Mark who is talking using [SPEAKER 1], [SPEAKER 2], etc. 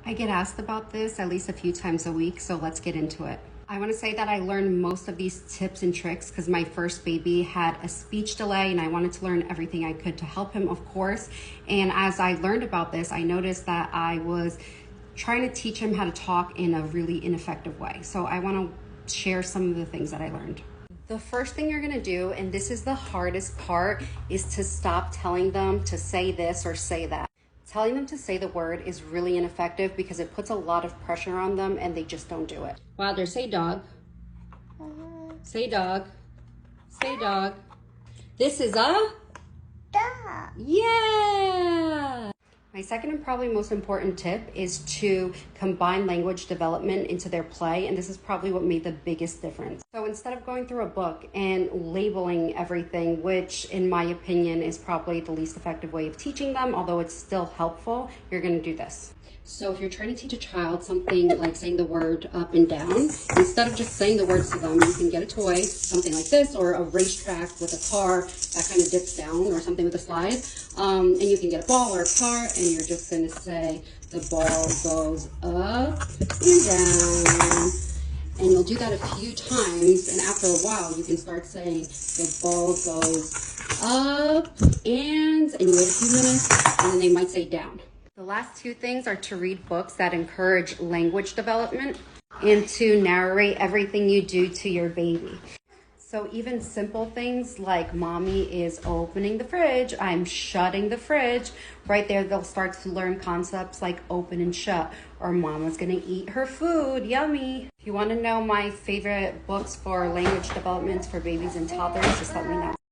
[SPEAKER 1] I get asked about this at least a few times a week, so let's get into it. I want to say that I learned most of these tips and tricks because my first baby had a speech delay and I wanted to learn everything I could to help him, of course. And as I learned about this, I noticed that I was trying to teach him how to talk in a really ineffective way. So I want to share some of the things that I learned. The first thing you're gonna do, and this is the hardest part, is to stop telling them to say this or say that. Telling them to say the word is really ineffective because it puts a lot of pressure on them and they just don't do it. Wilder, say dog. Say dog. Say dog. This is a dog. Yeah! My second and probably most important tip is to combine language development into their play, and this is probably what made the biggest difference. So instead of going through a book and labeling everything, which in my opinion is probably the least effective way of teaching them, although it's still helpful, you're gonna do this. So if you're trying to teach a child something like saying the word up and down, instead of just saying the words to them, you can get a toy, something like this, or a racetrack with a car that kind of dips down, or something with a slide. And you can get a ball or a car, and you're just going to say, the ball goes up and down. And you'll do that a few times, and after a while, you can start saying, the ball goes up, and you wait a few minutes, and then they might say down. The last two things are to read books that encourage language development and to narrate everything you do to your baby. So even simple things like mommy is opening the fridge, I'm shutting the fridge, right there they'll start to learn concepts like open and shut, or mama's gonna eat her food, yummy. If you wanna know my favorite books for language development for babies and toddlers, just let me know.